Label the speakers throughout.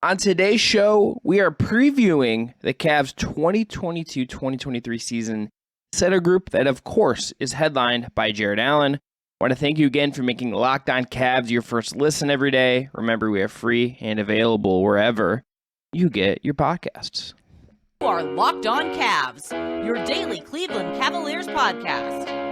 Speaker 1: On today's show, we are previewing the Cavs 2022-2023 season center group that, of course, is headlined by Jarrett Allen. I want to thank you again for making Locked On Cavs your first listen every day. Remember, we are free and available wherever you get your podcasts.
Speaker 2: You are Locked On Cavs, your daily Cleveland Cavaliers podcast.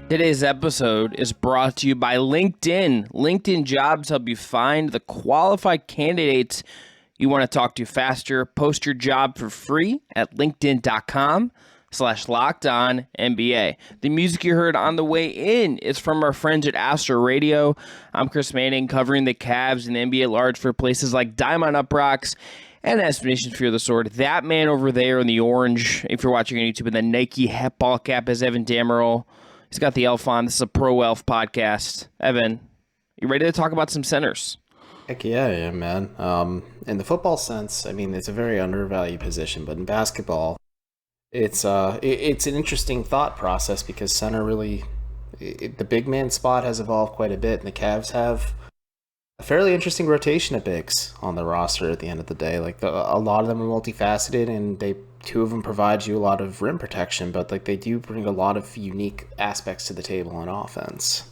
Speaker 1: Today's episode is brought to you by LinkedIn. LinkedIn Jobs help you find the qualified candidates you want to talk to faster. Post your job for free at linkedin.com/lockedonnba. The music you heard on the way in is from our friends at Astro Radio. I'm Chris Manning, covering the Cavs and the NBA at large for places like Diamond UPROXX and Destination Fear the Sword. That man over there in the orange, if you're watching on YouTube, and the Nike ball cap, is Evan Dammarell. He's got the elf on. This is a Pro Elf podcast. Evan, you ready to talk about some centers?
Speaker 3: Heck yeah, I am, man. In the football sense, I mean, it's a very undervalued position, but in basketball, it's an interesting thought process because center really, the big man spot has evolved quite a bit, and the Cavs have a fairly interesting rotation of bigs on the roster at the end of the day. Like, a lot of them are multifaceted, and two of them provide you a lot of rim protection, but they do bring a lot of unique aspects to the table on offense.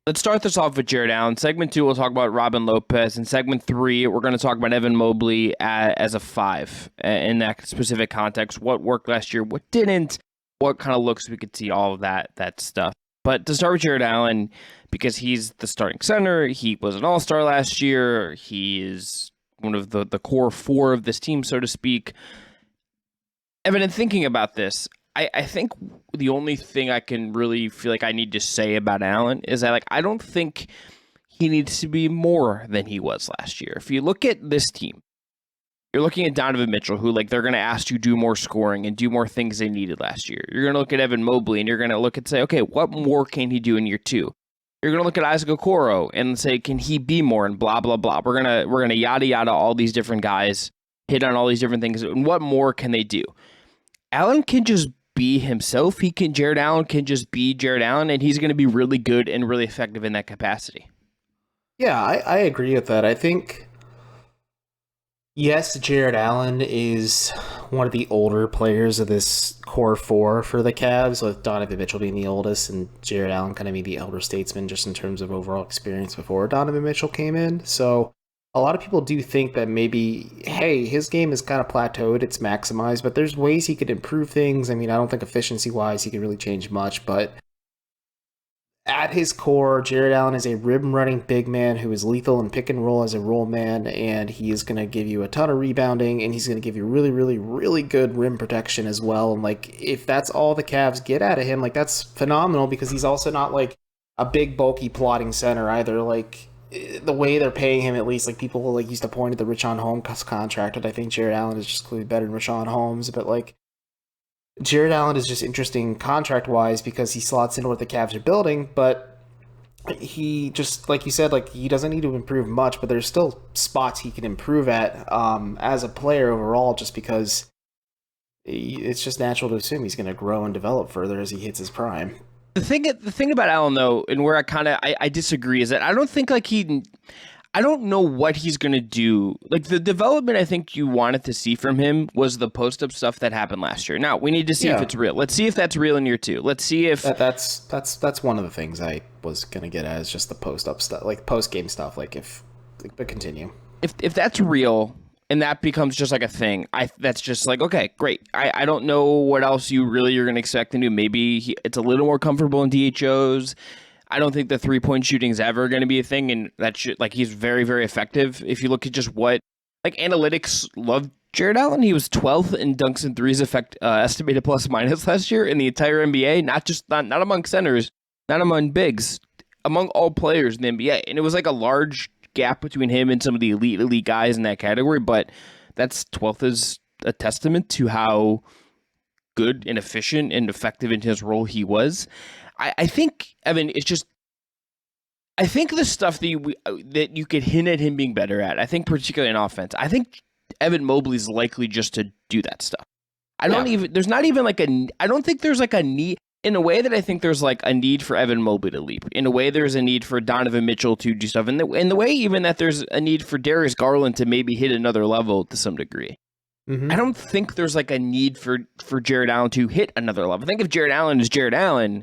Speaker 1: Let's start this off with Jarrett Allen. Segment 2, we'll talk about Robin Lopez. In segment 3, we're going to talk about Evan Mobley as a 5 in that specific context. What worked last year, what didn't, what kind of looks we could see, all of that stuff. But to start with Jarrett Allen, because he's the starting center, he was an all-star last year, he is one of the core 4 of this team, so to speak. Evan, in thinking about this, I think the only thing I can really feel like I need to say about Allen is that I don't think he needs to be more than he was last year. If you look at this team, you're looking at Donovan Mitchell, who they're going to ask you to do more scoring and do more things they needed last year. You're going to look at Evan Mobley and you're going to look and say, okay, what more can he do in year 2? You're going to look at Isaac Okoro and say, can he be more, and blah, blah, blah. We're going to yada, yada all these different guys, hit on all these different things. And what more can they do? Allen can just be himself. Jarrett Allen can just be Jarrett Allen, and he's going to be really good and really effective in that capacity.
Speaker 3: Yeah, I agree with that. I think, yes, Jarrett Allen is one of the older players of this core 4 for the Cavs, with Donovan Mitchell being the oldest and Jarrett Allen kind of being the elder statesman just in terms of overall experience before Donovan Mitchell came in. So a lot of people do think that maybe, hey, his game is kind of plateaued, it's maximized, but there's ways he could improve things. I mean, I don't think efficiency-wise he could really change much, but at his core, Jarrett Allen is a rim-running big man who is lethal in pick and roll as a roll man, and he is going to give you a ton of rebounding, and he's going to give you really, really, really good rim protection as well. And if that's all the Cavs get out of him, that's phenomenal, because he's also not a big, bulky, plotting center either. The way they're paying him, at least, people used to point at the Richaun Holmes contract, and I think Jarrett Allen is just clearly better than Richaun Holmes, but Jarrett Allen is just interesting contract-wise because he slots into what the Cavs are building, but he just, like you said, he doesn't need to improve much, but there's still spots he can improve at as a player overall, just because it's just natural to assume he's going to grow and develop further as he hits his prime.
Speaker 1: The thing about Allen, though, and where I disagree, is that I don't think I don't know what he's going to do. The development I think you wanted to see from him was the post-up stuff that happened last year. Now, we need to see if it's real. Let's see if that's real in year 2. Let's see if...
Speaker 3: That's one of the things I was going to get at, is just the post-up stuff, post-game stuff, but continue.
Speaker 1: If that's real... and that becomes just a thing. That's just okay, great. I don't know what else you're going to expect to do. Maybe it's a little more comfortable in DHOs. I don't think the 3-point shooting is ever going to be a thing, and that he's very, very effective. If you look at just what analytics love Jarrett Allen, he was 12th in dunks and threes estimated plus minus last year in the entire NBA. Not among centers, not among bigs, among all players in the NBA, and it was a large gap between him and some of the elite guys in that category, but that's 12th is a testament to how good and efficient and effective in his role he was. I think, Evan, it's just, I think the stuff that you could hint at him being better at, I think particularly in offense, I think Evan Mobley's likely just to do that stuff. I don't think there's like a need, in a way that I think there's like a need for Evan Mobley to leap. In a way, there's a need for Donovan Mitchell to do stuff. In the way even that there's a need for Darius Garland to maybe hit another level to some degree. Mm-hmm. I don't think there's like a need for Jarrett Allen to hit another level. I think if Jarrett Allen is Jarrett Allen,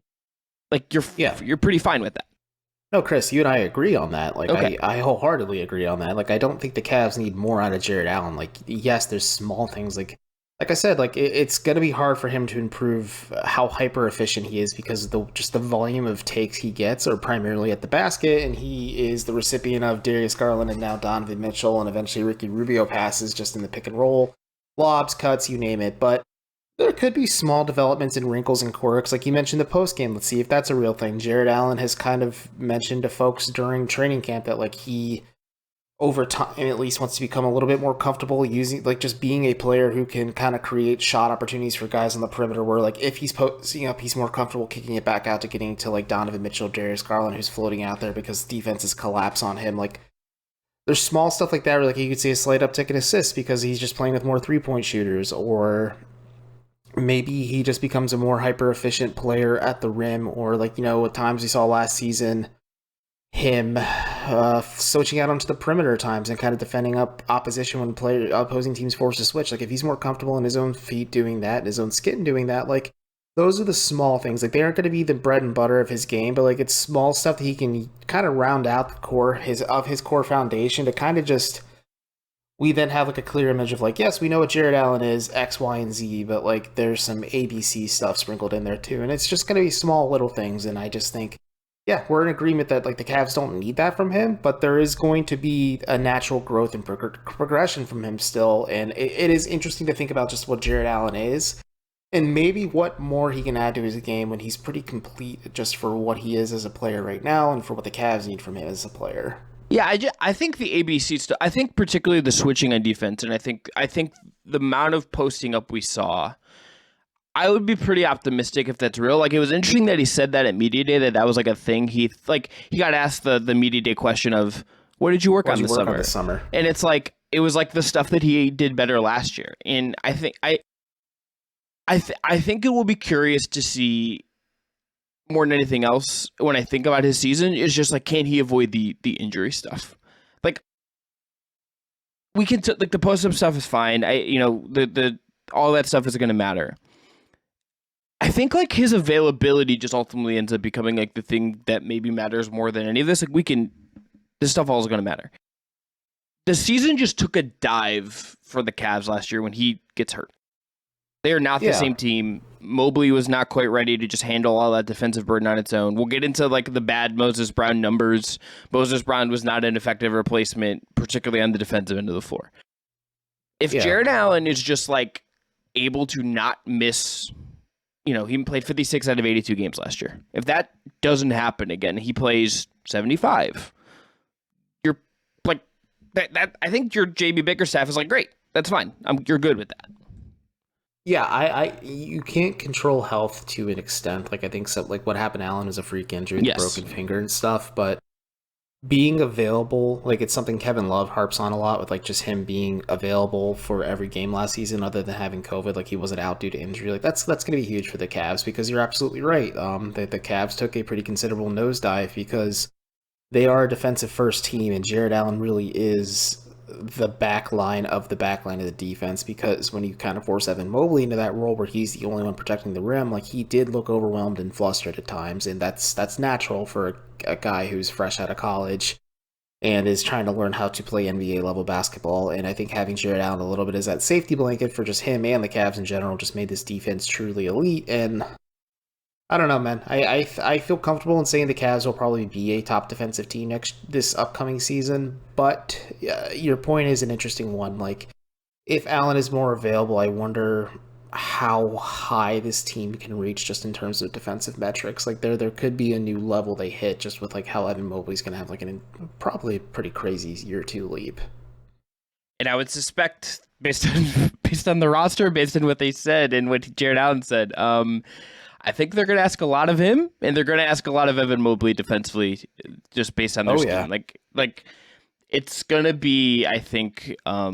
Speaker 1: like you're pretty fine with that.
Speaker 3: No, Chris, you and I agree on that. Like,
Speaker 1: okay.
Speaker 3: I wholeheartedly agree on that. Like, I don't think the Cavs need more out of Jarrett Allen. Like, yes, there's small things. Like I said, like it's going to be hard for him to improve how hyper efficient he is because the volume of takes he gets are primarily at the basket, and he is the recipient of Darius Garland and now Donovan Mitchell and eventually Ricky Rubio passes just in the pick and roll, lobs, cuts, you name it. But there could be small developments and wrinkles and quirks. Like you mentioned the post game. Let's see if that's a real thing. Jarrett Allen has kind of mentioned to folks during training camp that like he, over time, at least wants to become a little bit more comfortable using, like, just being a player who can kind of create shot opportunities for guys on the perimeter where, like, if he's posting up, he's more comfortable kicking it back out to getting to, like, Donovan Mitchell, Darius Garland, who's floating out there because defenses collapse on him. Like, there's small stuff like that where, like, you could see a slight uptick in assists because he's just playing with more three-point shooters, or maybe he just becomes a more hyper-efficient player at the rim, or, like, you know, at times we saw last season him switching out onto the perimeter at times and kind of defending up opposition when opposing teams force to switch. Like, if he's more comfortable in his own feet doing that, in his own skin doing that, like, those are the small things. Like, they aren't going to be the bread and butter of his game, but, like, it's small stuff that he can kind of round out the core his core foundation to kind of just, we then have, like, a clear image of, like, yes, we know what Jarrett Allen is, X, Y, and Z, but, like, there's some ABC stuff sprinkled in there too, and it's just going to be small little things, and I just think, yeah, we're in agreement that, like, the Cavs don't need that from him, but there is going to be a natural growth and progression from him still, and it is interesting to think about just what Jarrett Allen is, and maybe what more he can add to his game when he's pretty complete just for what he is as a player right now and for what the Cavs need from him as a player.
Speaker 1: Yeah, I think the ABC stuff, I think particularly the switching on defense, and I think the amount of posting up we saw, I would be pretty optimistic if that's real. Like, it was interesting that he said that at Media Day, that was like a thing. He got asked the Media Day question of, what did you work on this summer? And it's like, it was like the stuff that he did better last year. And I think I think it will be curious to see, more than anything else, when I think about his season, is just like, can he avoid the injury stuff? Like, we can like the post up stuff is fine. The all that stuff isn't going to matter. I think like his availability just ultimately ends up becoming like the thing that maybe matters more than any of this. Like, this stuff all is going to matter. The season just took a dive for the Cavs last year when he gets hurt. They are not the same team. Mobley was not quite ready to just handle all that defensive burden on its own. We'll get into like the bad Moses Brown numbers. Moses Brown was not an effective replacement, particularly on the defensive end of the floor. If Jarrett Allen is just like able to not miss, he played 56 out of 82 games last year. If that doesn't happen again, he plays 75. You're like that. I think your JB Bickerstaff is like, great. That's fine. You're good with that.
Speaker 3: Yeah, you can't control health to an extent. Like, I think so, like what happened to Allen is a freak injury, the broken finger and stuff, but being available, like, it's something Kevin Love harps on a lot with, like, just him being available for every game last season other than having COVID. Like, he wasn't out due to injury. Like, that's going to be huge for the Cavs, because you're absolutely right. The Cavs took a pretty considerable nosedive because they are a defensive first team, and Jarrett Allen really is the backline of the defense, because when you kind of force Evan Mobley into that role where he's the only one protecting the rim, like, he did look overwhelmed and flustered at times, and that's natural for a guy who's fresh out of college and is trying to learn how to play NBA level basketball. And I think having Jarrett Allen a little bit as that safety blanket for just him and the Cavs in general just made this defense truly elite. And I don't know, man. I feel comfortable in saying the Cavs will probably be a top defensive team this upcoming season, but your point is an interesting one. Like, if Allen is more available, I wonder how high this team can reach just in terms of defensive metrics. Like, there could be a new level they hit just with like how Evan Mobley's going to have like probably a pretty crazy year 2 leap.
Speaker 1: And I would suspect, based on the roster, based on what they said and what Jarrett Allen said, I think they're going to ask a lot of him, and they're going to ask a lot of Evan Mobley defensively, just based on their scheme. Like it's going to be, I think, they're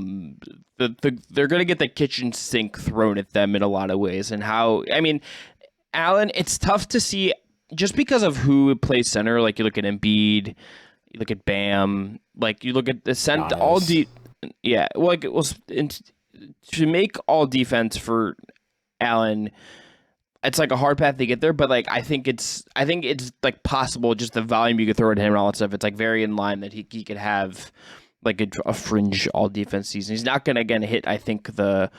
Speaker 1: going to get the kitchen sink thrown at them in a lot of ways. And Allen, it's tough to see just because of who plays center. Like you look at Embiid, you look at Bam, like you look at the center, to make all defense for Allen, it's like a hard path to get there, but like I think it's like possible, just the volume you could throw at him and all that stuff. It's like very in line that he could have like a fringe all defense season. He's not gonna again hit, I think, the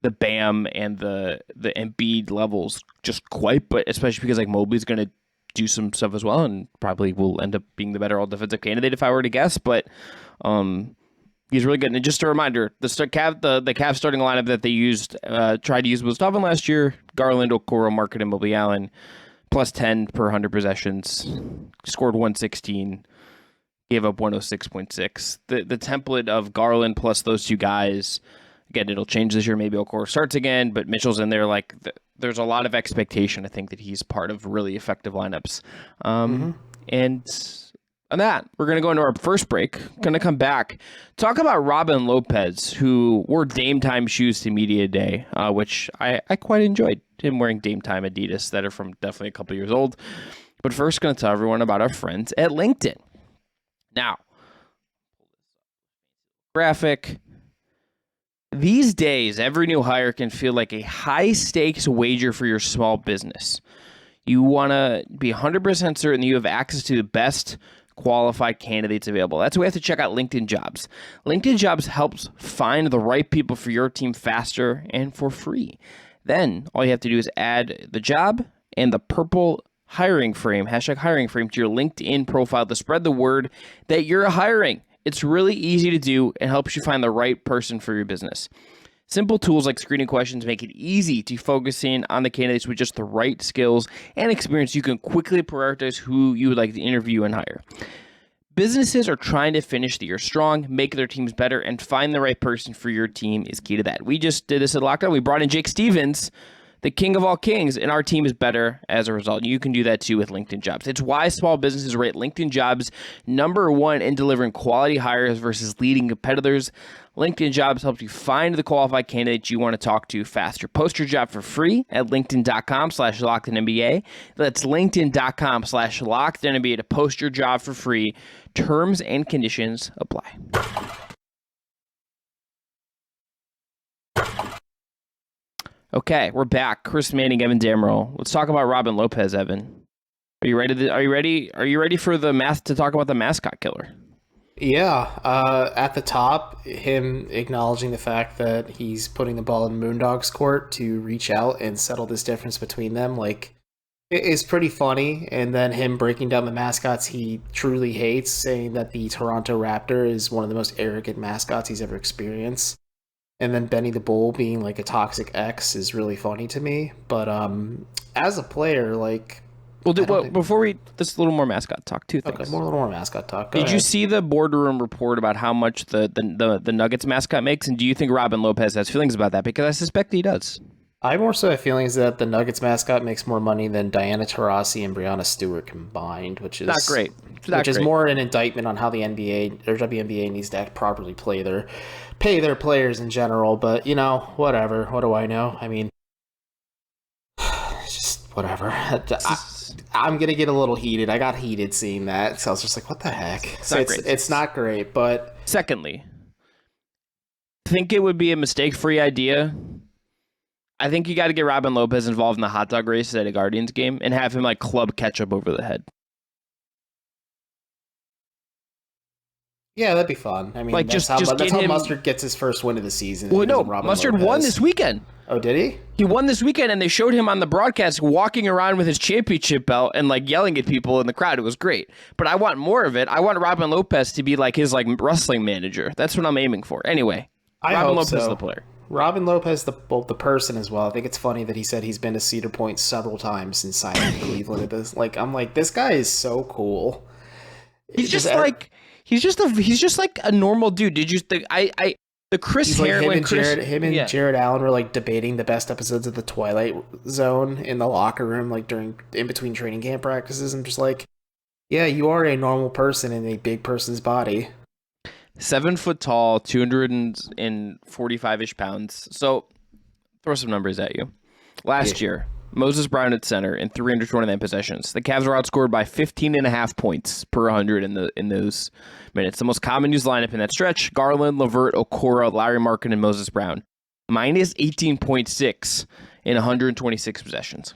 Speaker 1: Bam and the Embiid levels just quite, but especially because like Mobley's gonna do some stuff as well and probably will end up being the better all defensive candidate if I were to guess. But he's really good. And just a reminder, the Cavs starting lineup that they used, tried to use Mustafa last year: Garland, Okoro, Market, and Mobley Allen, plus 10 per 100 possessions, scored 116, gave up 106.6. The template of Garland plus those two guys, again, it'll change this year. Maybe Okoro starts again, but Mitchell's in there. Like there's a lot of expectation, I think, that he's part of really effective lineups. And on that, we're going to go into our first break. Going to come back, talk about Robin Lopez, who wore Dame Time shoes to Media Day, which I quite enjoyed him wearing Dame Time Adidas that are from definitely a couple years old. But first, going to tell everyone about our friends at LinkedIn. Now, graphic. These days, every new hire can feel like a high-stakes wager for your small business. You want to be 100% certain that you have access to the best qualified candidates available. That's why we have to check out LinkedIn Jobs. LinkedIn Jobs helps find the right people for your team faster and for free. Then, all you have to do is add the job and the purple hiring frame, #hiring frame, to your LinkedIn profile to spread the word that you're hiring. It's really easy to do and helps you find the right person for your business. Simple tools like screening questions make it easy to focus in on the candidates with just the right skills and experience. You can quickly prioritize who you would like to interview and hire. Businesses are trying to finish the year strong, make their teams better, and find the right person for your team is key to that. We just did this at Lockdown. We brought in Jake Stevens, the king of all kings, and our team is better as a result. You can do that too with LinkedIn Jobs. It's why small businesses rate LinkedIn Jobs #1 in delivering quality hires versus leading competitors. LinkedIn Jobs helps you find the qualified candidates you want to talk to faster. Post your job for free at linkedin.com/LockedInNBA. That's linkedin.com/LockedInNBA to post your job for free. Terms and conditions apply. Okay, we're back. Chris Manning, Evan Dammarell. Let's talk about Robin Lopez, Evan. Are you ready? Are you ready for to talk about the mascot killer?
Speaker 3: Yeah. At the top, him acknowledging the fact that he's putting the ball in Moondog's court to reach out and settle this difference between them, like, it is pretty funny. And then him breaking down the mascots he truly hates, saying that the Toronto Raptor is one of the most arrogant mascots he's ever experienced. And then Benny the Bull being like a toxic ex is really funny to me. But as a player, like...
Speaker 1: Before we... Just a little more mascot talk, two things.
Speaker 3: Okay, a little more mascot talk.
Speaker 1: Did you see the boardroom report about how much the Nuggets mascot makes? And do you think Robin Lopez has feelings about that? Because I suspect he does.
Speaker 3: I more so have feelings that the Nuggets mascot makes more money than Diana Taurasi and Breanna Stewart combined, which is...
Speaker 1: Not great.
Speaker 3: Is more an indictment on how the NBA or WNBA needs to properly pay their players in general. But, you know, whatever. What do I know? I mean, just whatever. I'm going to get a little heated. I got heated seeing that. So I was just like, what the heck? It's not great. But
Speaker 1: secondly, I think it would be a mistake-free idea. I think you got to get Robin Lopez involved in the hot dog race at a Guardians game and have him like club ketchup over the head.
Speaker 3: Yeah, that'd be fun. I mean,
Speaker 1: like
Speaker 3: that's how Mustard gets his first win of the season.
Speaker 1: Well, no, Mustard won this weekend.
Speaker 3: Oh, did he?
Speaker 1: He won this weekend, and they showed him on the broadcast walking around with his championship belt and like yelling at people in the crowd. It was great. But I want more of it. I want Robin Lopez to be like his like wrestling manager. That's what I'm aiming for. Anyway, Robin Lopez is the player.
Speaker 3: Robin Lopez, the person as well. I think it's funny that he said he's been to Cedar Point several times since signing Cleveland. I'm like, this guy is so cool.
Speaker 1: He's just like a normal dude. Did you think The Chris
Speaker 3: He's like
Speaker 1: Herring,
Speaker 3: him and Jarrett Allen were like debating the best episodes of The Twilight Zone in the locker room, like in between training camp practices. I'm just like, yeah, you are a normal person in a big person's body.
Speaker 1: 7 foot tall, 245-ish pounds. So throw some numbers at you. Last year, Moses Brown at center in 329 possessions. The Cavs were outscored by 15.5 points per 100 in those minutes. The most common used lineup in that stretch: Garland, LeVert, Okoro, Larry Markin, and Moses Brown. Minus 18.6 in 126 possessions.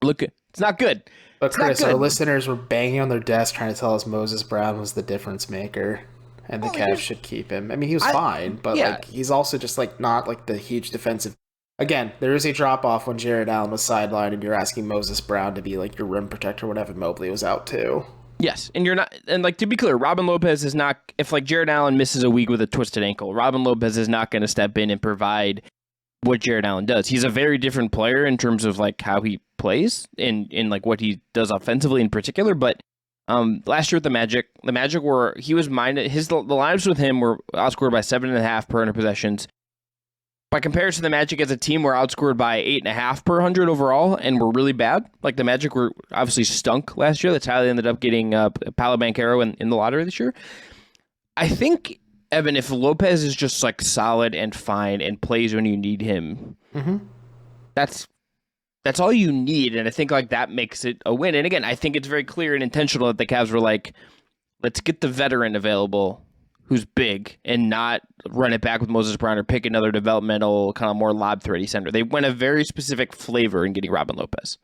Speaker 1: Look, it's not good.
Speaker 3: But Chris, our listeners were banging on their desk trying to tell us Moses Brown was the difference maker, and the Cavs should keep him. I mean, he was fine, but like he's also just like not like the huge defensive. Again, there is a drop off when Jarrett Allen was sidelined, and you're asking Moses Brown to be like your rim protector when Evan Mobley was out too.
Speaker 1: Yes, and you're not, and like to be clear, Robin Lopez is not. If like Jarrett Allen misses a week with a twisted ankle, Robin Lopez is not going to step in and provide what Jarrett Allen does. He's a very different player in terms of like how he plays in like what he does offensively in particular. But last year with the Magic were the lineups with him were outscored by 7.5 per 100 possessions. By comparison, the Magic as a team were outscored by 8.5 per 100 overall and were really bad. Like the Magic were obviously stunk last year. That's how they ended up getting Paolo Banchero in the lottery this year. I think, Evan, if Lopez is just like solid and fine and plays when you need him, that's all you need. And I think like that makes it a win. And again, I think it's very clear and intentional that the Cavs were like, let's get the veteran available who's big and not run it back with Moses Brown or pick another developmental kind of more lob thready center. They went a very specific flavor in getting Robin Lopez.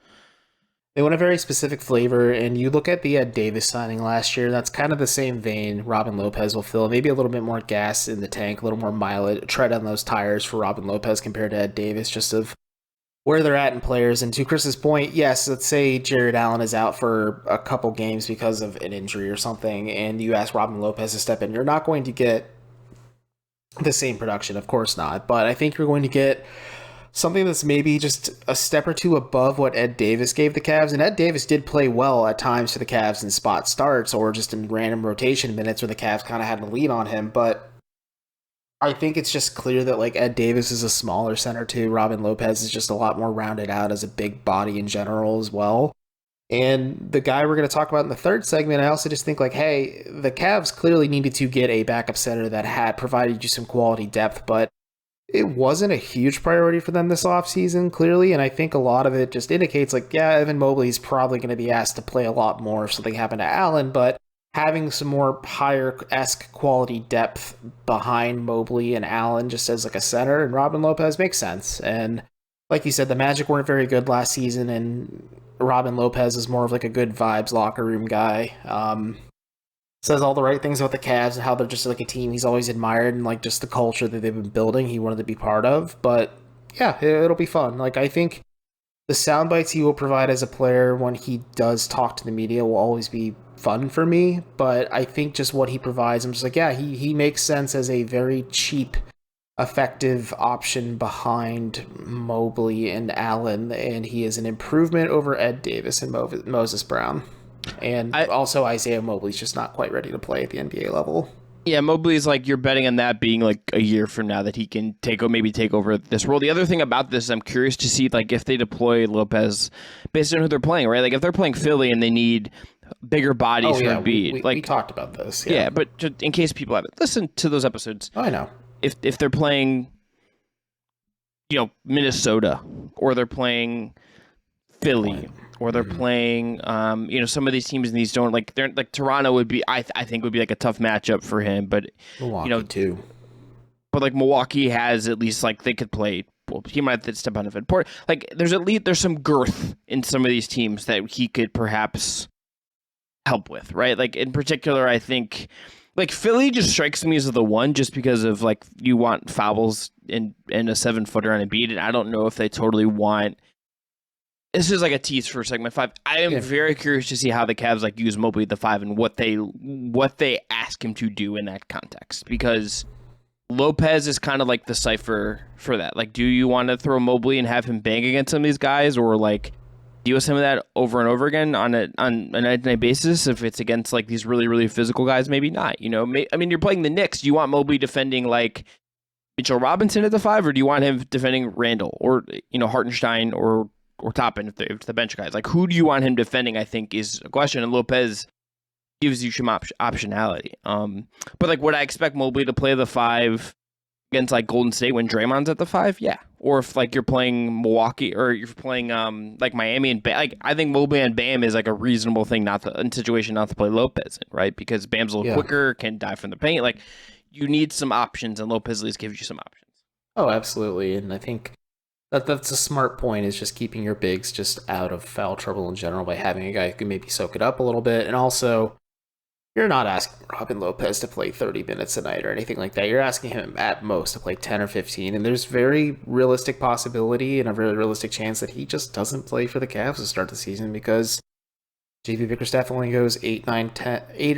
Speaker 3: They went a very specific flavor, and you look at the Ed Davis signing last year, that's kind of the same vein Robin Lopez will fill. Maybe a little bit more gas in the tank, a little more mileage, tread on those tires for Robin Lopez compared to Ed Davis, just of where they're at in players. And to Chris's point, yes, let's say Jarrett Allen is out for a couple games because of an injury or something, and you ask Robin Lopez to step in, you're not going to get the same production, of course not, but I think you're going to get something that's maybe just a step or two above what Ed Davis gave the Cavs. And Ed Davis did play well at times for the Cavs in spot starts or just in random rotation minutes where the Cavs kind of had a lead on him, but I think it's just clear that like Ed Davis is a smaller center too. Robin Lopez is just a lot more rounded out as a big body in general as well. And the guy we're going to talk about in the third segment, I also just think like, hey, the Cavs clearly needed to get a backup center that had provided you some quality depth, but it wasn't a huge priority for them this offseason, clearly. And I think a lot of it just indicates like, yeah, Evan Mobley is probably going to be asked to play a lot more if something happened to Allen, but having some more higher-esque quality depth behind Mobley and Allen just as like a center and Robin Lopez makes sense. And like you said, the Magic weren't very good last season, and Robin Lopez is more of like a good vibes locker room guy. Says all the right things about the Cavs and how they're just like a team he's always admired and like just the culture that they've been building he wanted to be part of. But yeah, it'll be fun. Like I think the sound bites he will provide as a player when he does talk to the media will always be fun for me, but I think just what he provides, I'm just like, yeah, he makes sense as a very cheap, effective option behind Mobley and Allen, and he is an improvement over Ed Davis and Moses Brown. And also Isaiah Mobley's just not quite ready to play at the NBA level.
Speaker 1: Yeah, Mobley's like, you're betting on that being like a year from now that he can take over this role. The other thing about this, I'm curious to see like if they deploy Lopez based on who they're playing, right? Like if they're playing Philly and they need bigger bodies for Embiid.
Speaker 3: We talked about this.
Speaker 1: Yeah, but just in case people haven't listened to those episodes.
Speaker 3: I know.
Speaker 1: If they're playing, Minnesota, or they're playing Philly, or they're playing, some of these teams in these don't like. They're like Toronto would be. I think would be like a tough matchup for him, but
Speaker 3: Milwaukee too.
Speaker 1: But like Milwaukee has at least like they could play. Well, he might have to step on it. Like there's some girth in some of these teams that he could perhaps help with, right? Like in particular, I think like Philly just strikes me as the one just because of like you want fouls in a 7-footer on Embiid, and I don't know if they totally want. This is like a tease for segment 5. I am very curious to see how the Cavs like use Mobley at the 5 and what they ask him to do in that context, because Lopez is kind of like the cipher for that. Like, do you want to throw Mobley and have him bang against some of these guys, or like deal with some of that over and over again on a night-to-night basis? If it's against like these really, really physical guys, maybe not. You're playing the Knicks. Do you want Mobley defending like Mitchell Robinson at the 5, or do you want him defending Randall or Hartenstein or Toppin if the bench guys? Like, who do you want him defending? I think is a question, and Lopez gives you some optionality. But like, would I expect Mobley to play the 5 against like Golden State when Draymond's at the 5? Yeah. Or if like you're playing Milwaukee or you're playing like Miami and Bam, like I think Mobley and Bam is like a reasonable thing in situation not to play Lopez in, right? Because Bam's a little quicker, can dive from the paint. Like, you need some options, and Lopez at least gives you some options.
Speaker 3: Oh, absolutely. And I think that's a smart point, is just keeping your bigs just out of foul trouble in general by having a guy who can maybe soak it up a little bit. And also, you're not asking Robin Lopez to play 30 minutes a night or anything like that. You're asking him at most to play 10 or 15. And there's very realistic possibility and a very realistic chance that he just doesn't play for the Cavs to start the season, because JV Bickerstaff only goes 8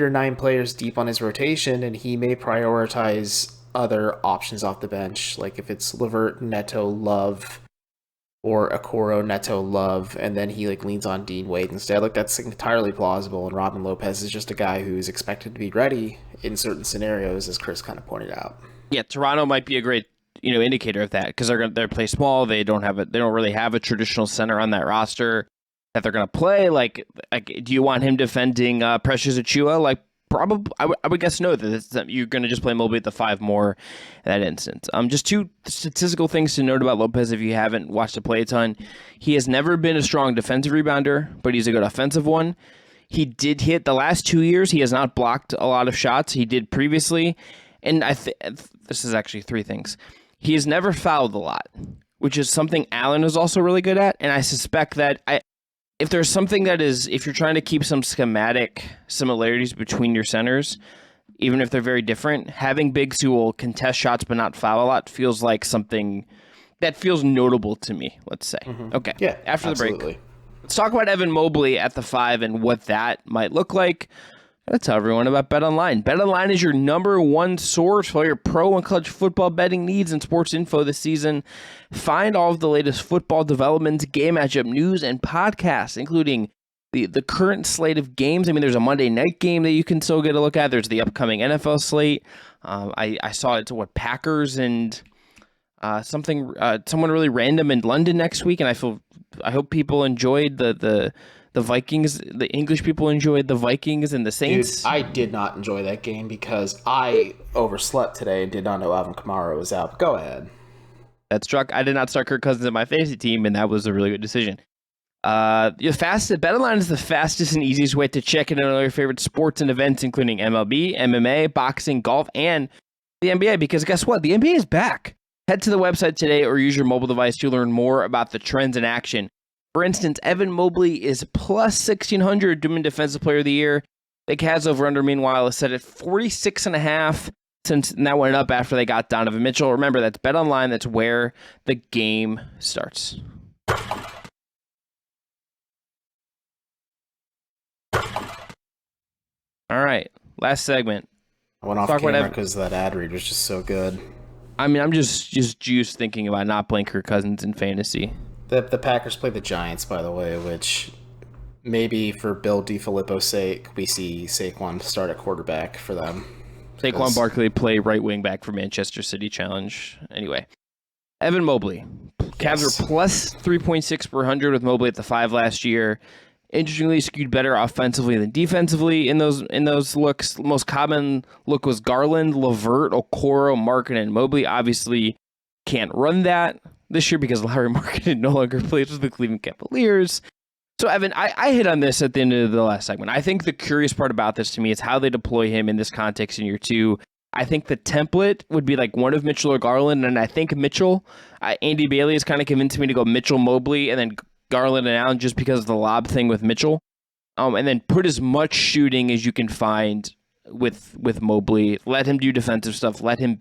Speaker 3: or 9 players deep on his rotation, and he may prioritize other options off the bench, like if it's LeVert, Neto, Love, or Okoro, Neto, Love, and then he like leans on Dean Wade instead. Like, that's entirely plausible, and Robin Lopez is just a guy who's expected to be ready in certain scenarios, as Chris kind of pointed out. Yeah,
Speaker 1: Toronto might be a great indicator of that, because they're play small. They don't really have a traditional center on that roster that they're going to play. Like, do you want him defending Precious Achiuwa? Like, probably, I would guess no, that you're going to just play Mobley at the 5 more in that instance. Just 2 statistical things to note about Lopez if you haven't watched him play a ton. He has never been a strong defensive rebounder, but he's a good offensive one. He did hit the last 2 years. He has not blocked a lot of shots. He did previously. And this is actually 3 things. He has never fouled a lot, which is something Allen is also really good at. And I suspect that if there's something if you're trying to keep some schematic similarities between your centers, even if they're very different, having bigs who will contest shots but not foul a lot feels like something that feels notable to me, let's say. Mm-hmm. Okay.
Speaker 3: Yeah,
Speaker 1: after
Speaker 3: absolutely.
Speaker 1: The break, let's talk about Evan Mobley at the 5 and what that might look like. Gotta tell everyone about BetOnline. BetOnline is your number 1 source for your pro and college football betting needs and sports info this season. Find all of the latest football developments, game matchup news, and podcasts, including the current slate of games. I mean, there's a Monday night game that you can still get a look at. There's the upcoming NFL slate. I saw it's Packers and someone really random in London next week, and I hope people enjoyed the Vikings. The English people enjoyed the Vikings and the Saints.
Speaker 3: Dude, I did not enjoy that game because I overslept today and did not know Alvin Kamara was out. But go ahead.
Speaker 1: That's struck. I did not start Kirk Cousins in my fantasy team, and that was a really good decision. BetOnline is the fastest and easiest way to check in on all your favorite sports and events, including MLB, MMA, boxing, golf, and the NBA. Because guess what? The NBA is back. Head to the website today or use your mobile device to learn more about the trends in action. For instance, Evan Mobley is plus 1,600 to win Defensive Player of the Year. The Cavs over-under, meanwhile, is set at 46.5, since that went up after they got Donovan Mitchell. Remember, that's BetOnline. That's where the game starts. All right, last segment.
Speaker 3: I went off camera because that ad read was just so good.
Speaker 1: I mean, I'm just juiced thinking about not playing Kirk Cousins in fantasy.
Speaker 3: The Packers play the Giants, by the way, which maybe for Bill DiFilippo's sake, we see Saquon start at quarterback for them.
Speaker 1: Saquon Barkley play right wing back for Manchester City Challenge. Anyway, Evan Mobley. Cavs are plus 3.6 per 100 with Mobley at the 5 last year. Interestingly, skewed better offensively than defensively in those looks. The most common look was Garland, LeVert, Okoro, Markkanen, and Mobley. Obviously, can't run that this year because Larry Markkanen no longer plays with the Cleveland Cavaliers. So, Evan, I hit on this at the end of the last segment. I think the curious part about this to me is how they deploy him in this context in year 2. I think the template would be like one of Mitchell or Garland, and I think Mitchell, Andy Bailey has kind of convinced me to go Mitchell, Mobley, and then Garland and Allen just because of the lob thing with Mitchell. And then put as much shooting as you can find with Mobley. Let him do defensive stuff. Let him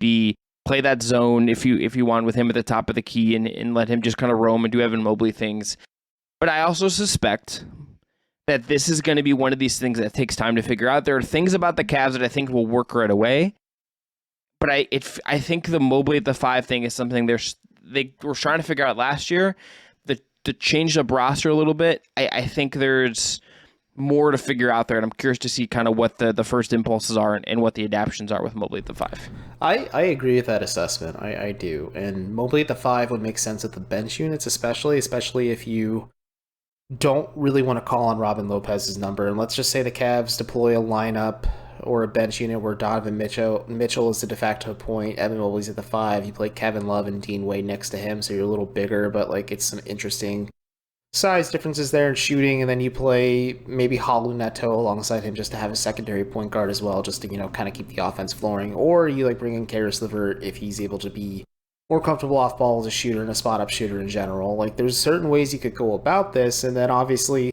Speaker 1: play that zone if you want with him at the top of the key, and let him just kind of roam and do Evan Mobley things. But I also suspect that this is going to be one of these things that takes time to figure out. There are things about the Cavs that I think will work right away. But I think the Mobley at the 5 thing is something they were trying to figure out last year. To change up roster a little bit, I think there's more to figure out there, and I'm curious to see kind of what the first impulses are and what the adaptions are with Mobley at the 5.
Speaker 3: I agree with that assessment. I do. And Mobley at the 5 would make sense at the bench units, especially if you don't really want to call on Robin Lopez's number. And let's just say the Cavs deploy a lineup or a bench unit where Donovan Mitchell is the de facto point, Evan Mobley's at the 5, you play Kevin Love and Dean Wade next to him, so you're a little bigger, but like it's some interesting size differences there in shooting, and then you play maybe Halu Neto alongside him just to have a secondary point guard as well, just to, kind of keep the offense flowing. Or you bring in Karis LeVert if he's able to be more comfortable off ball as a shooter and a spot up shooter in general. There's certain ways you could go about this, and then obviously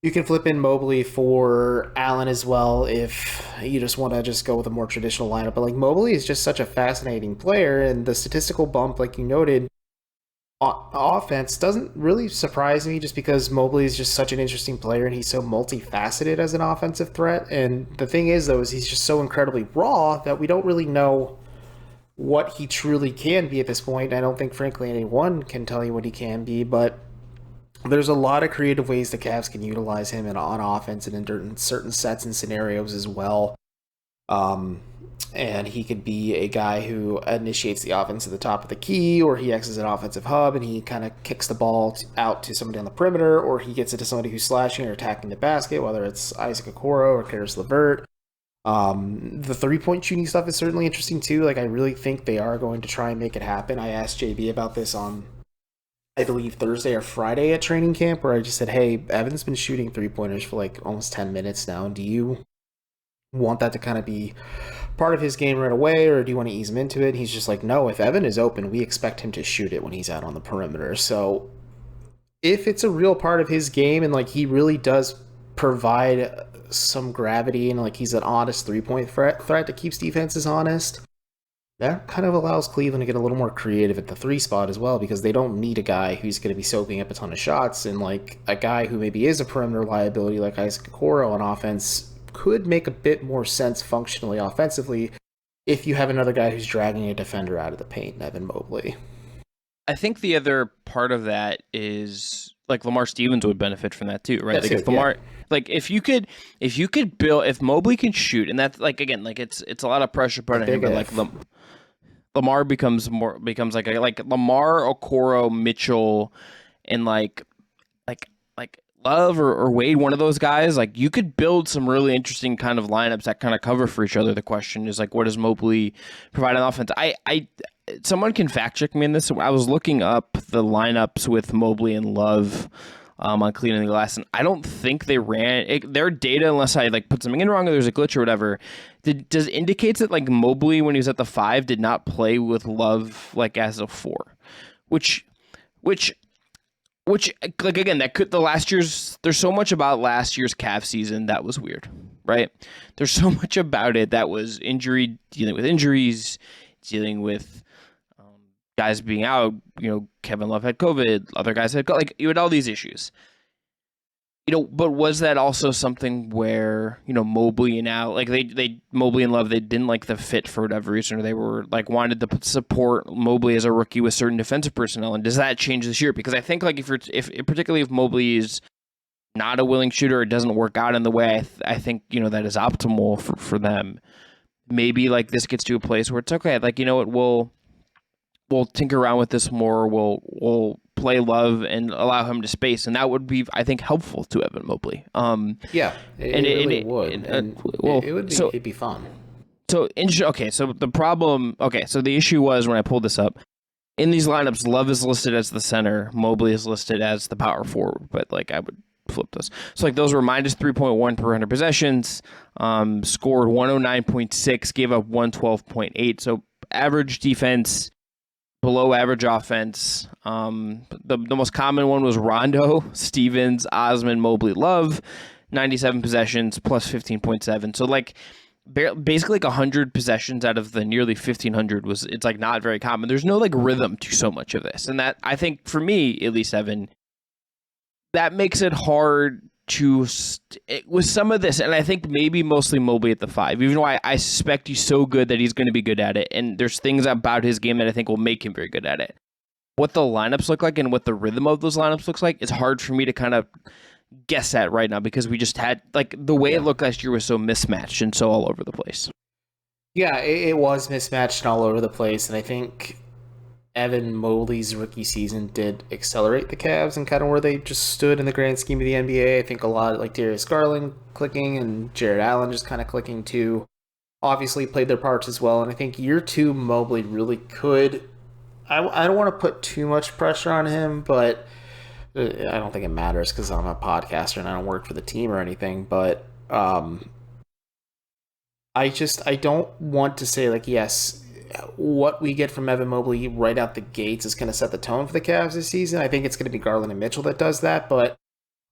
Speaker 3: you can flip in Mobley for Allen as well if you just want to just go with a more traditional lineup. But Mobley is just such a fascinating player, and the statistical bump, like you noted, offense doesn't really surprise me, just because Mobley is just such an interesting player and he's so multifaceted as an offensive threat. And the thing is, though, is he's just so incredibly raw that we don't really know what he truly can be at this point. I don't think, frankly, anyone can tell you what he can be, but there's a lot of creative ways the Cavs can utilize him on offense and in certain sets and scenarios as well. And he could be a guy who initiates the offense at the top of the key, or he acts as an offensive hub and he kind of kicks the ball out to somebody on the perimeter, or he gets it to somebody who's slashing or attacking the basket, whether it's Isaac Okoro or Karis LeVert. The 3-point shooting stuff is certainly interesting too. I really think they are going to try and make it happen. I asked JB about this on, I believe, Thursday or Friday at training camp, where I just said, hey, Evan's been shooting 3-pointers for almost 10 minutes now. Do you want that to kind of be part of his game right away, or do you want to ease him into it? He's just no, if Evan is open, we expect him to shoot it when he's out on the perimeter. So if it's a real part of his game and he really does provide some gravity and he's an honest 3-point threat that keeps defenses honest, that kind of allows Cleveland to get a little more creative at the 3 spot as well, because they don't need a guy who's going to be soaking up a ton of shots, and a guy who maybe is a perimeter liability like Isaac Okoro on offense could make a bit more sense functionally offensively if you have another guy who's dragging a defender out of the paint, Evan Mobley.
Speaker 1: I think the other part of that is Lamar Stevens would benefit from that too, right?
Speaker 3: That's
Speaker 1: if Lamar, if you could build, if Mobley can shoot, and that's again, it's a lot of pressure put on him, but Lamar becomes Lamar, Okoro, Mitchell, and like Love or Wade, one of those guys, you could build some really interesting kind of lineups that kind of cover for each other. The question is what does Mobley provide on offense? Someone can fact check me in this. I was looking up the lineups with Mobley and Love on Cleaning the Glass, and I don't think they ran their data, unless I put something in wrong or there's a glitch or whatever. Does indicates that Mobley, when he was at the 5, did not play with Love as a 4, which again, that could there's so much about last year's Cavs season that was weird, right? There's so much about it that was dealing with injuries, dealing with guys being out. Kevin Love had COVID, other guys had you had all these issues. But was that also something where Mobley and Al, Mobley and Love, they didn't like the fit for whatever reason, or they were wanted to support Mobley as a rookie with certain defensive personnel? And does that change this year? Because I think if particularly if Mobley is not a willing shooter, it doesn't work out in the way I think that is optimal for them. Maybe this gets to a place where it's okay. We'll tinker around with this more. We'll play Love and allow him to space, and that would be, I think, helpful to Evan Mobley.
Speaker 3: It really would. It'd be fun.
Speaker 1: So the problem. So the issue was, when I pulled this up, in these lineups, Love is listed as the center, Mobley is listed as the power forward, but I would flip this. So those were minus 3.1 per 100 possessions, scored 109.6, gave up 112.8. So average defense, below average offense. The most common one was Rondo, Stevens, Osman, Mobley, Love, 97 possessions plus 15.7. So basically 100 possessions out of the nearly 1,500 it's not very common. There's no rhythm to so much of this, and that, I think, for me at least, Evan, that makes it hard to with some of this, and I think maybe mostly Mobley at the 5, even though I suspect he's so good that he's going to be good at it, and there's things about his game that I think will make him very good at it. What the lineups look like and what the rhythm of those lineups looks like, it's hard for me to kind of guess at right now because we just had like the way it looked last year was so mismatched and so all over the place.
Speaker 3: Yeah, it was mismatched and all over the place, and I think Evan Mobley's rookie season did accelerate the Cavs and kind of where they just stood in the grand scheme of the NBA. I think a lot like Darius Garland clicking and Jarrett Allen just kind of clicking too obviously played their parts as well. And I think year 2 Mobley really could. I don't want to put too much pressure on him, but I don't think it matters because I'm a podcaster and I don't work for the team or anything. But I don't want to say like, yes, what we get from Evan Mobley right out the gates is going to set the tone for the Cavs this season. I think it's going to be Garland and Mitchell that does that, but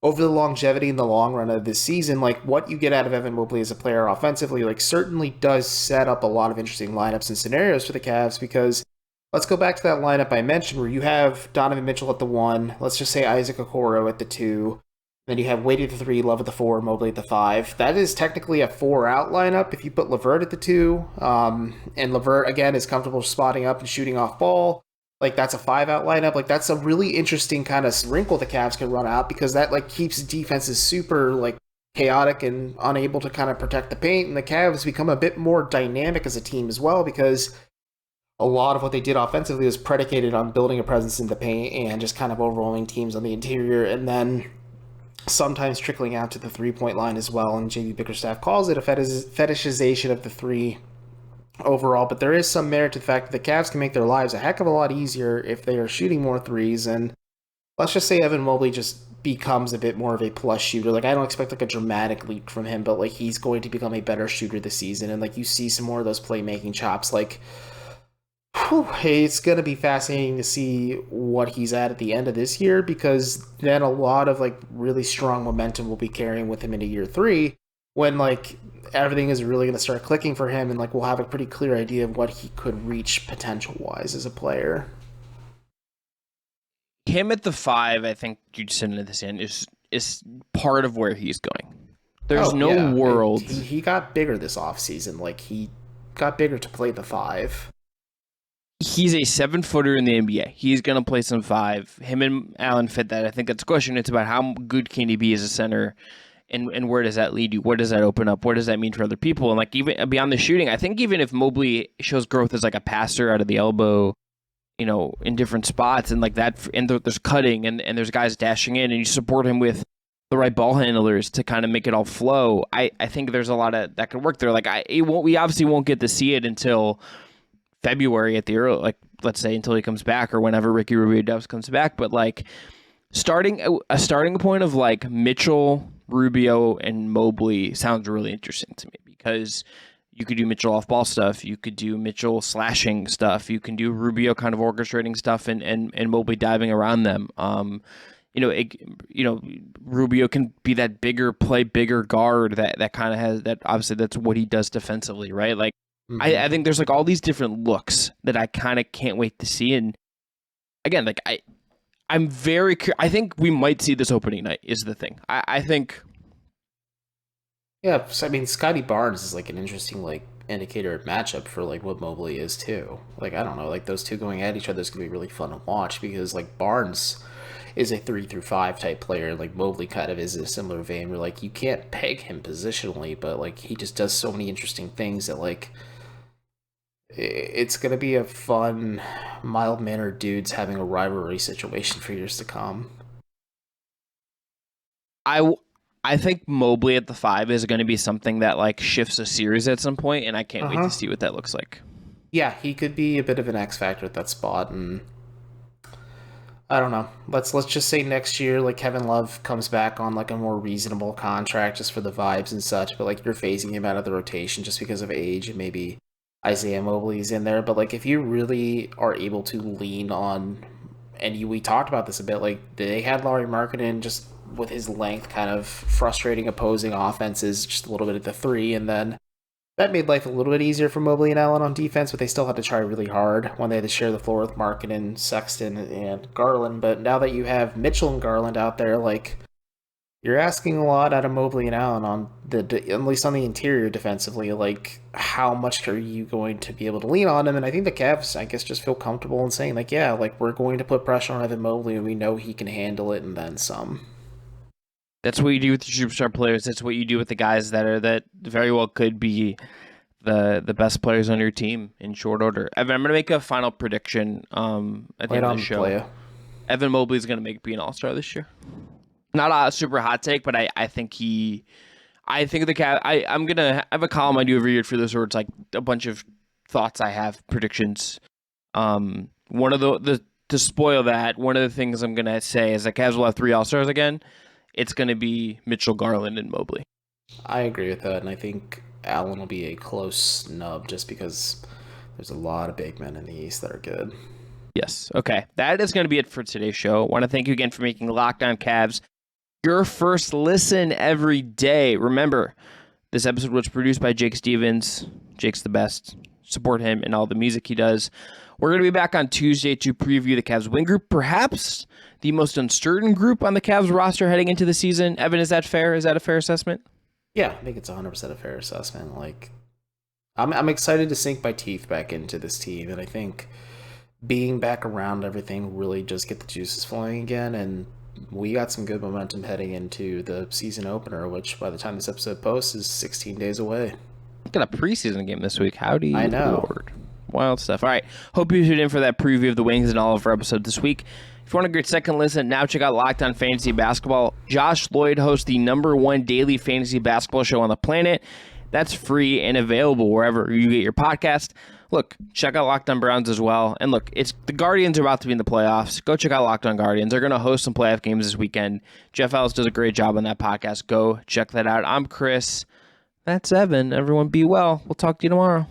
Speaker 3: over the longevity and the long run of this season, like what you get out of Evan Mobley as a player offensively, like certainly does set up a lot of interesting lineups and scenarios for the Cavs because let's go back to that lineup I mentioned where you have Donovan Mitchell at the 1, let's just say Isaac Okoro at the 2, then you have Wade at the 3, Love at the 4, Mobley at the 5. That is technically a 4-out lineup if you put LeVert at the 2. And LeVert, again, is comfortable spotting up and shooting off ball. Like, that's a 5-out lineup. Like, that's a really interesting kind of wrinkle the Cavs can run out because that, like, keeps defenses super, like, chaotic and unable to kind of protect the paint. And the Cavs become a bit more dynamic as a team as well because a lot of what they did offensively was predicated on building a presence in the paint and just kind of overwhelming teams on the interior. And then sometimes trickling out to the three-point line as well, and JB Bickerstaff calls it a fetishization of the 3 overall, but there is some merit to the fact that the Cavs can make their lives a heck of a lot easier if they are shooting more 3s, and let's just say Evan Mobley just becomes a bit more of a plus shooter. Like, I don't expect like a dramatic leap from him, but like he's going to become a better shooter this season, and like you see some more of those playmaking chops, like hey, it's going to be fascinating to see what he's at the end of this year because then a lot of like really strong momentum will be carrying with him into year 3 when like everything is really going to start clicking for him and like we'll have a pretty clear idea of what he could reach potential wise as a player.
Speaker 1: Him at the 5, I think you'd send into this in is part of where he's going. There's world.
Speaker 3: He got bigger this offseason. Like he got bigger to play the 5.
Speaker 1: He's a 7-footer in the NBA. He's going to play some 5. Him and Allen fit that. I think that's the question. It's about how good can he be as a center and where does that lead you? Where does that open up? What does that mean for other people? And like even beyond the shooting, I think even if Mobley shows growth as like a passer out of the elbow, you know, in different spots and like that, and there's cutting and there's guys dashing in and you support him with the right ball handlers to kind of make it all flow. I think there's a lot of that could work there. Like we obviously won't get to see it until February at the early, like let's say until he comes back or whenever Ricky Rubio Dubs comes back. But like starting point of like Mitchell, Rubio, and Mobley sounds really interesting to me because you could do Mitchell off ball stuff, you could do Mitchell slashing stuff, you can do Rubio kind of orchestrating stuff, and Mobley diving around them. Rubio can be that bigger guard that kind of has that. Obviously, that's what he does defensively, right? Like. Mm-hmm. I think there's like all these different looks that I kind of can't wait to see. And again, like I'm very curious. I think we might see this opening night is the thing. I think.
Speaker 3: Yeah, I mean, Scotty Barnes is like an interesting like indicator of matchup for like what Mobley is too. Like I don't know, like those two going at each other is gonna be really fun to watch because like Barnes is a 3 through 5 type player. Like Mobley kind of is in a similar vein where like you can't peg him positionally, but like he just does so many interesting things that like. It's going to be a fun, mild-mannered dudes having a rivalry situation for years to come.
Speaker 1: I think Mobley at the 5 is going to be something that like shifts a series at some point, and I can't wait to see what that looks like.
Speaker 3: Yeah, he could be a bit of an X factor at that spot, and I don't know. Let's just say next year, like Kevin Love comes back on like a more reasonable contract just for the vibes and such, but like you're phasing him out of the rotation just because of age and maybe Isaiah Mobley's in there, but like if you really are able to lean on, and we talked about this a bit, like they had Lauri Markkanen just with his length kind of frustrating opposing offenses just a little bit at the 3, and then that made life a little bit easier for Mobley and Allen on defense, but they still had to try really hard when they had to share the floor with Markkanen, Sexton, and Garland. But now that you have Mitchell and Garland out there, like you're asking a lot out of Mobley and Allen on at least on the interior defensively. Like, how much are you going to be able to lean on them? And I think the Cavs, I guess, just feel comfortable in saying, like, yeah, like we're going to put pressure on Evan Mobley, and we know he can handle it, and then some.
Speaker 1: That's what you do with your superstar players. That's what you do with the guys that very well could be the best players on your team in short order. Evan, I'm going to make a final prediction at the end of the show.
Speaker 3: Playa.
Speaker 1: Evan Mobley is going to be an all-star this year. Not a super hot take, but I think the Cavs. I'm going to have a column I do every year for this where it's like a bunch of thoughts I have, predictions. One of the to spoil that, one of the things I'm going to say is that Cavs will have 3 all-stars again. It's going to be Mitchell, Garland, and Mobley.
Speaker 3: I agree with that, and I think Allen will be a close snub just because there's a lot of big men in the East that are good.
Speaker 1: Yes. Okay. That is going to be it for today's show. I want to thank you again for making Locked On Cavs your first listen every day. Remember, this episode was produced by Jake Stevens. Jake's the best. Support him and all the music he does. We're going to be back on Tuesday to preview the Cavs win group, perhaps the most uncertain group on the Cavs roster heading into the season. Evan, is that fair? Is that a fair assessment?
Speaker 3: Yeah, I think it's 100% a fair assessment. Like, I'm excited to sink my teeth back into this team, and I think being back around everything really just get the juices flowing again, and we got some good momentum heading into the season opener, which by the time this episode posts is 16 days away.
Speaker 1: Got a preseason game this week. Howdy,
Speaker 3: I know.
Speaker 1: Lord. Wild stuff. All right. Hope you tuned in for that preview of the Wings and all of our episodes this week. If you want a great second listen, now check out Locked On Fantasy Basketball. Josh Lloyd hosts the #1 daily fantasy basketball show on the planet. That's free and available wherever you get your podcast. Look, check out Locked On Browns as well. And look, it's the Guardians are about to be in the playoffs. Go check out Locked On Guardians. They're going to host some playoff games this weekend. Jeff Ellis does a great job on that podcast. Go check that out. I'm Chris. That's Evan. Everyone be well. We'll talk to you tomorrow.